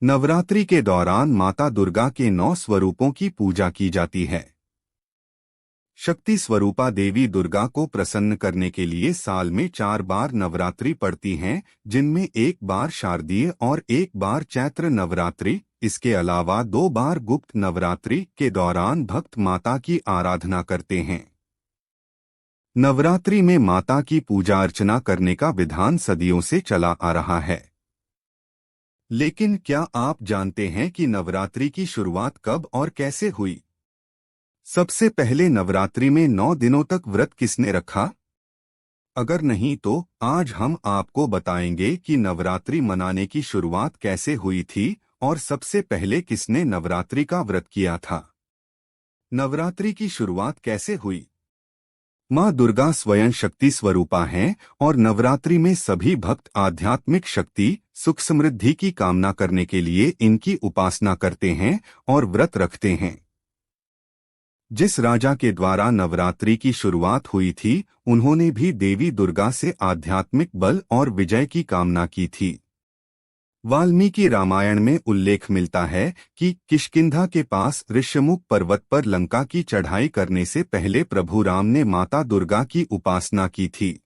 नवरात्रि के दौरान माता दुर्गा के 9 स्वरूपों की पूजा की जाती है। शक्ति स्वरूपा देवी दुर्गा को प्रसन्न करने के लिए साल में 4 बार नवरात्रि पड़ती हैं, जिनमें एक बार शारदीय और एक बार चैत्र नवरात्रि। इसके अलावा 2 बार गुप्त नवरात्रि के दौरान भक्त माता की आराधना करते हैं। नवरात्रि में माता की पूजा अर्चना करने का विधान सदियों से चला आ रहा है। लेकिन क्या आप जानते हैं कि नवरात्रि की शुरुआत कब और कैसे हुई? सबसे पहले नवरात्रि में 9 दिनों तक व्रत किसने रखा? अगर नहीं तो आज हम आपको बताएंगे कि नवरात्रि मनाने की शुरुआत कैसे हुई थी और सबसे पहले किसने नवरात्रि का व्रत किया था। नवरात्रि की शुरुआत कैसे हुई? माँ दुर्गा स्वयं शक्ति स्वरूपा हैं और नवरात्रि में सभी भक्त आध्यात्मिक शक्ति, सुख समृद्धि की कामना करने के लिए इनकी उपासना करते हैं और व्रत रखते हैं। जिस राजा के द्वारा नवरात्रि की शुरुआत हुई थी, उन्होंने भी देवी दुर्गा से आध्यात्मिक बल और विजय की कामना की थी। वाल्मीकि रामायण में उल्लेख मिलता है कि किष्किंधा के पास ऋष्यमुख पर्वत पर लंका की चढ़ाई करने से पहले प्रभु राम ने माता दुर्गा की उपासना की थी।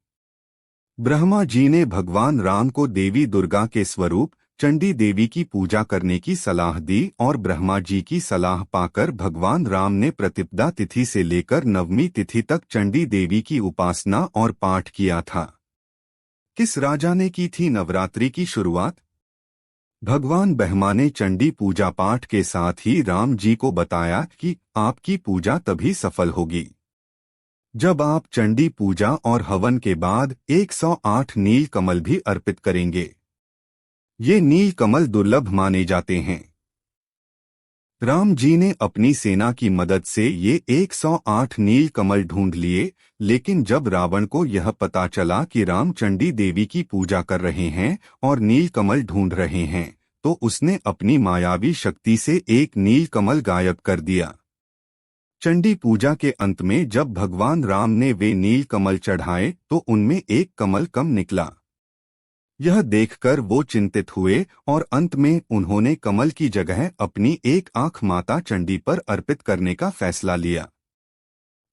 ब्रह्मा जी ने भगवान राम को देवी दुर्गा के स्वरूप चंडी देवी की पूजा करने की सलाह दी और ब्रह्मा जी की सलाह पाकर भगवान राम ने प्रतिपदा तिथि से लेकर नवमी तिथि तक चंडी देवी की उपासना और पाठ किया था। किस राजा ने की थी नवरात्रि की शुरुआत? भगवान ब्रह्मा ने चंडी पूजा पाठ के साथ ही राम जी को बताया कि आपकी पूजा तभी सफल होगी जब आप चंडी पूजा और हवन के बाद 108 नील कमल भी अर्पित करेंगे। ये नील कमल दुर्लभ माने जाते हैं। राम जी ने अपनी सेना की मदद से ये 108 नील कमल ढूंढ लिए, लेकिन जब रावण को यह पता चला कि राम चंडी देवी की पूजा कर रहे हैं और नील कमल ढूंढ रहे हैं, तो उसने अपनी मायावी शक्ति से एक नील कमल गायब कर दिया। चंडी पूजा के अंत में जब भगवान राम ने वे नील कमल चढ़ाए तो उनमें एक कमल कम निकला। यह देखकर वो चिंतित हुए और अंत में उन्होंने कमल की जगह अपनी एक आंख माता चंडी पर अर्पित करने का फैसला लिया।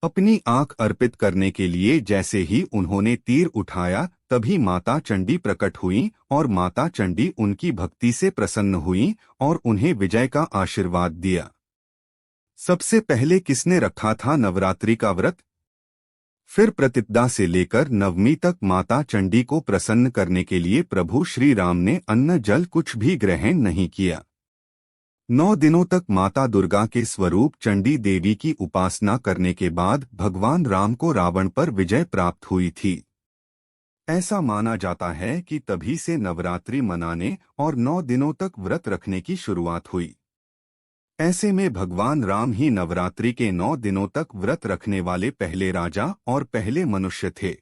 अपनी आंख अर्पित करने के लिए जैसे ही उन्होंने तीर उठाया, तभी माता चंडी प्रकट हुई और माता चंडी उनकी भक्ति से प्रसन्न हुई और उन्हें विजय का आशीर्वाद दिया। सबसे पहले किसने रखा था नवरात्रि का व्रत? फिर प्रतिपदा से लेकर नवमी तक माता चंडी को प्रसन्न करने के लिए प्रभु श्री राम ने अन्न जल कुछ भी ग्रहण नहीं किया। 9 दिनों तक माता दुर्गा के स्वरूप चंडी देवी की उपासना करने के बाद भगवान राम को रावण पर विजय प्राप्त हुई थी। ऐसा माना जाता है कि तभी से नवरात्रि मनाने और 9 दिनों तक व्रत रखने की शुरुआत हुई। ऐसे में भगवान राम ही नवरात्रि के 9 दिनों तक व्रत रखने वाले पहले राजा और पहले मनुष्य थे।